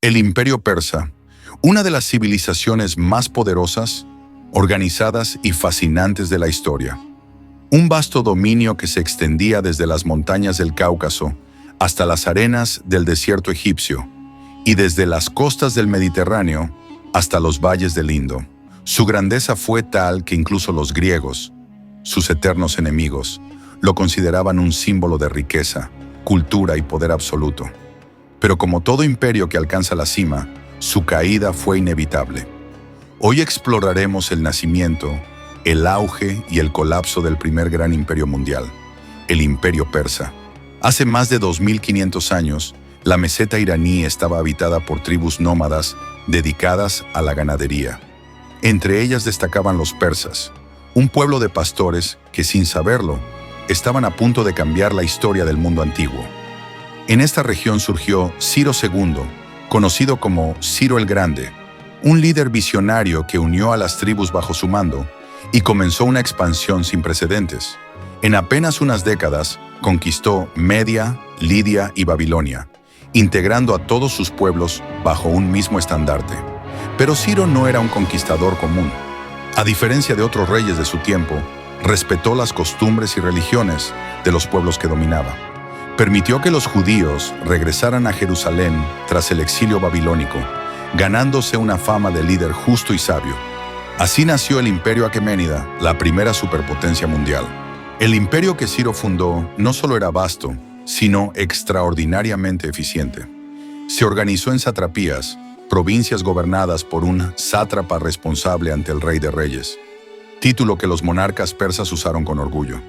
El Imperio Persa, una de las civilizaciones más poderosas, organizadas y fascinantes de la historia. Un vasto dominio que se extendía desde las montañas del Cáucaso hasta las arenas del desierto egipcio y desde las costas del Mediterráneo hasta los valles del Indo. Su grandeza fue tal que incluso los griegos, sus eternos enemigos, lo consideraban un símbolo de riqueza, cultura y poder absoluto. Pero como todo imperio que alcanza la cima, su caída fue inevitable. Hoy exploraremos el nacimiento, el auge y el colapso del primer gran imperio mundial, el Imperio Persa. Hace más de 2500 años, la meseta iraní estaba habitada por tribus nómadas dedicadas a la ganadería. Entre ellas destacaban los persas, un pueblo de pastores que, sin saberlo, estaban a punto de cambiar la historia del mundo antiguo. En esta región surgió Ciro II, conocido como Ciro el Grande, un líder visionario que unió a las tribus bajo su mando y comenzó una expansión sin precedentes. En apenas unas décadas, conquistó Media, Lidia y Babilonia, integrando a todos sus pueblos bajo un mismo estandarte. Pero Ciro no era un conquistador común. A diferencia de otros reyes de su tiempo, respetó las costumbres y religiones de los pueblos que dominaba. Permitió que los judíos regresaran a Jerusalén tras el exilio babilónico, ganándose una fama de líder justo y sabio. Así nació el Imperio Aqueménida, la primera superpotencia mundial. El imperio que Ciro fundó no solo era vasto, sino extraordinariamente eficiente. Se organizó en satrapías, provincias gobernadas por un sátrapa responsable ante el rey de reyes, título que los monarcas persas usaron con orgullo.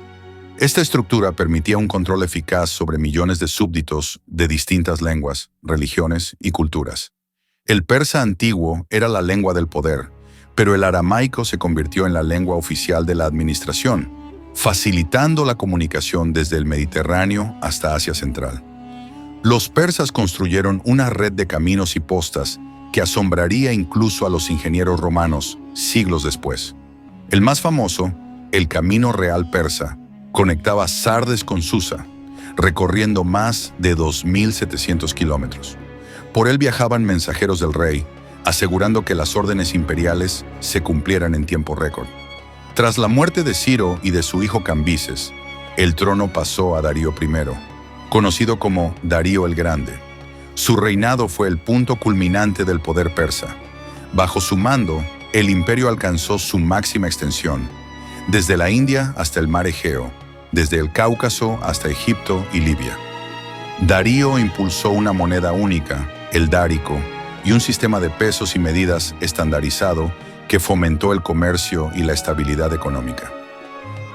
Esta estructura permitía un control eficaz sobre millones de súbditos de distintas lenguas, religiones y culturas. El persa antiguo era la lengua del poder, pero el aramaico se convirtió en la lengua oficial de la administración, facilitando la comunicación desde el Mediterráneo hasta Asia Central. Los persas construyeron una red de caminos y postas que asombraría incluso a los ingenieros romanos siglos después. El más famoso, el Camino Real Persa, conectaba Sardes con Susa, recorriendo más de 2.700 kilómetros. Por él viajaban mensajeros del rey, asegurando que las órdenes imperiales se cumplieran en tiempo récord. Tras la muerte de Ciro y de su hijo Cambises, el trono pasó a Darío I, conocido como Darío el Grande. Su reinado fue el punto culminante del poder persa. Bajo su mando, el imperio alcanzó su máxima extensión, desde la India hasta el mar Egeo, desde el Cáucaso hasta Egipto y Libia. Darío impulsó una moneda única, el dárico, y un sistema de pesos y medidas estandarizado que fomentó el comercio y la estabilidad económica.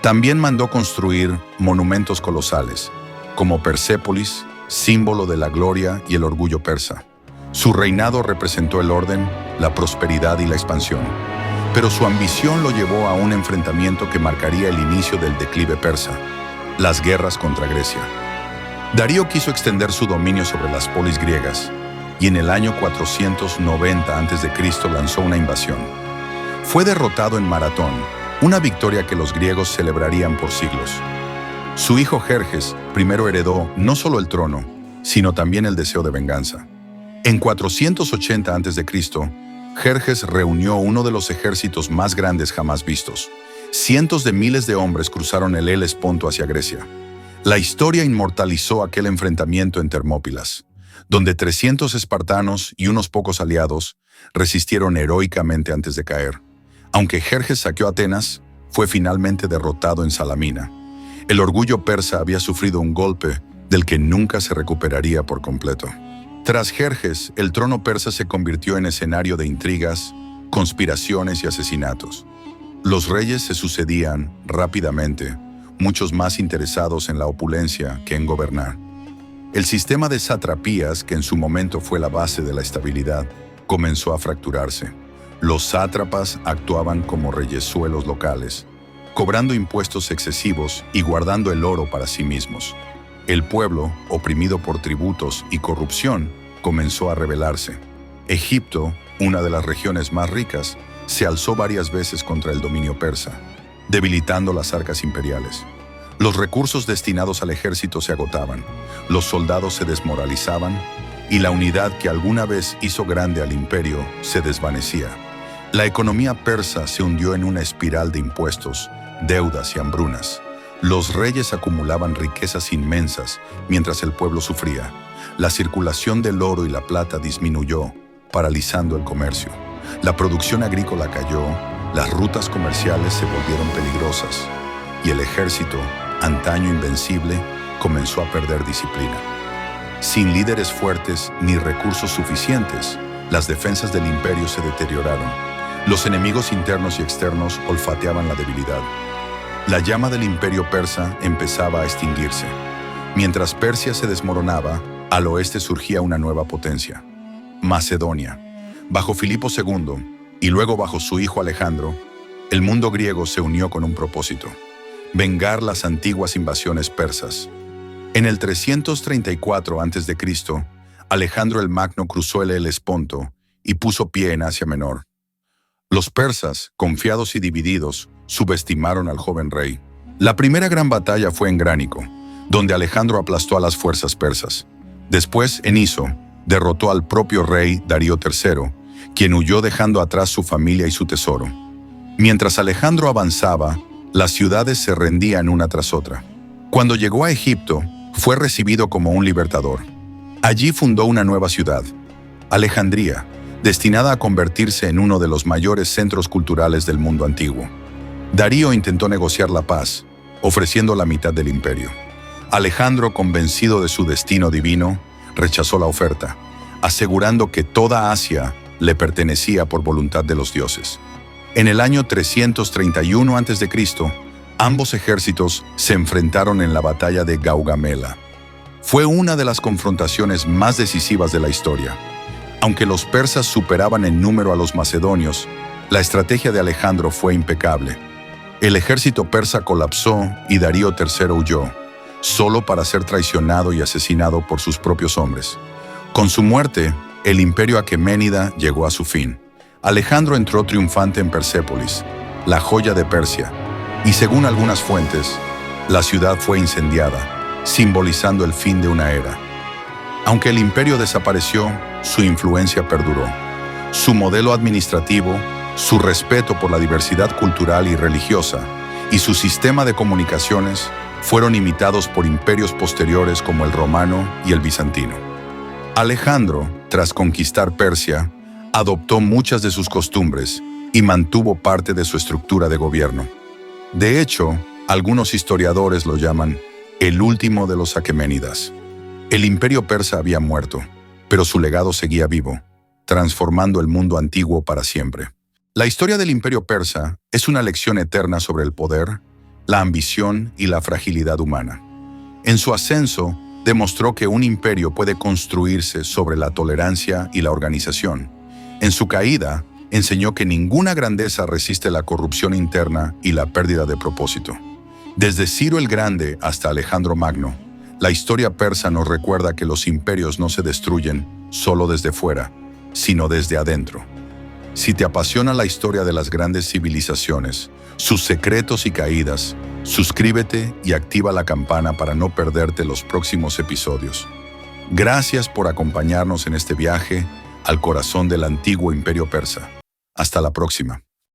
También mandó construir monumentos colosales, como Persépolis, símbolo de la gloria y el orgullo persa. Su reinado representó el orden, la prosperidad y la expansión, pero su ambición lo llevó a un enfrentamiento que marcaría el inicio del declive persa, las guerras contra Grecia. Darío quiso extender su dominio sobre las polis griegas, y en el año 490 a.C. lanzó una invasión. Fue derrotado en Maratón, una victoria que los griegos celebrarían por siglos. Su hijo Jerjes primero heredó no solo el trono, sino también el deseo de venganza. En 480 a.C., Jerjes reunió uno de los ejércitos más grandes jamás vistos. Cientos de miles de hombres cruzaron el Helesponto hacia Grecia. La historia inmortalizó aquel enfrentamiento en Termópilas, donde 300 espartanos y unos pocos aliados resistieron heroicamente antes de caer. Aunque Jerjes saqueó Atenas, fue finalmente derrotado en Salamina. El orgullo persa había sufrido un golpe del que nunca se recuperaría por completo. Tras Jerjes, el trono persa se convirtió en escenario de intrigas, conspiraciones y asesinatos. Los reyes se sucedían rápidamente, muchos más interesados en la opulencia que en gobernar. El sistema de satrapías, que en su momento fue la base de la estabilidad, comenzó a fracturarse. Los sátrapas actuaban como reyesuelos locales, cobrando impuestos excesivos y guardando el oro para sí mismos. El pueblo, oprimido por tributos y corrupción, comenzó a rebelarse. Egipto, una de las regiones más ricas, se alzó varias veces contra el dominio persa, debilitando las arcas imperiales. Los recursos destinados al ejército se agotaban, los soldados se desmoralizaban y la unidad que alguna vez hizo grande al imperio se desvanecía. La economía persa se hundió en una espiral de impuestos, deudas y hambrunas. Los reyes acumulaban riquezas inmensas mientras el pueblo sufría. La circulación del oro y la plata disminuyó, paralizando el comercio. La producción agrícola cayó, las rutas comerciales se volvieron peligrosas y el ejército, antaño invencible, comenzó a perder disciplina. Sin líderes fuertes ni recursos suficientes, las defensas del imperio se deterioraron. Los enemigos internos y externos olfateaban la debilidad. La llama del imperio persa empezaba a extinguirse. Mientras Persia se desmoronaba, al oeste surgía una nueva potencia, Macedonia. Bajo Filipo II y luego bajo su hijo Alejandro, el mundo griego se unió con un propósito: vengar las antiguas invasiones persas. En el 334 a.C., Alejandro el Magno cruzó el Helesponto y puso pie en Asia Menor. Los persas, confiados y divididos, subestimaron al joven rey. La primera gran batalla fue en Gránico, donde Alejandro aplastó a las fuerzas persas. Después, en Iso, derrotó al propio rey Darío III, quien huyó dejando atrás su familia y su tesoro. Mientras Alejandro avanzaba, las ciudades se rendían una tras otra. Cuando llegó a Egipto, fue recibido como un libertador. Allí fundó una nueva ciudad, Alejandría, destinada a convertirse en uno de los mayores centros culturales del mundo antiguo. Darío intentó negociar la paz, ofreciendo la mitad del imperio. Alejandro, convencido de su destino divino, rechazó la oferta, asegurando que toda Asia le pertenecía por voluntad de los dioses. En el año 331 a.C., ambos ejércitos se enfrentaron en la batalla de Gaugamela. Fue una de las confrontaciones más decisivas de la historia. Aunque los persas superaban en número a los macedonios, la estrategia de Alejandro fue impecable. El ejército persa colapsó y Darío III huyó, solo para ser traicionado y asesinado por sus propios hombres. Con su muerte, el imperio aqueménida llegó a su fin. Alejandro entró triunfante en Persépolis, la joya de Persia, y según algunas fuentes, la ciudad fue incendiada, simbolizando el fin de una era. Aunque el imperio desapareció, su influencia perduró. Su modelo administrativo, su respeto por la diversidad cultural y religiosa, y su sistema de comunicaciones fueron imitados por imperios posteriores como el romano y el bizantino. Alejandro, tras conquistar Persia, adoptó muchas de sus costumbres y mantuvo parte de su estructura de gobierno. De hecho, algunos historiadores lo llaman el último de los aqueménidas. El imperio persa había muerto, pero su legado seguía vivo, transformando el mundo antiguo para siempre. La historia del imperio persa es una lección eterna sobre el poder, la ambición y la fragilidad humana. En su ascenso, demostró que un imperio puede construirse sobre la tolerancia y la organización. En su caída, enseñó que ninguna grandeza resiste la corrupción interna y la pérdida de propósito. Desde Ciro el Grande hasta Alejandro Magno, la historia persa nos recuerda que los imperios no se destruyen solo desde fuera, sino desde adentro. Si te apasiona la historia de las grandes civilizaciones, sus secretos y caídas, suscríbete y activa la campana para no perderte los próximos episodios. Gracias por acompañarnos en este viaje al corazón del antiguo imperio persa. Hasta la próxima.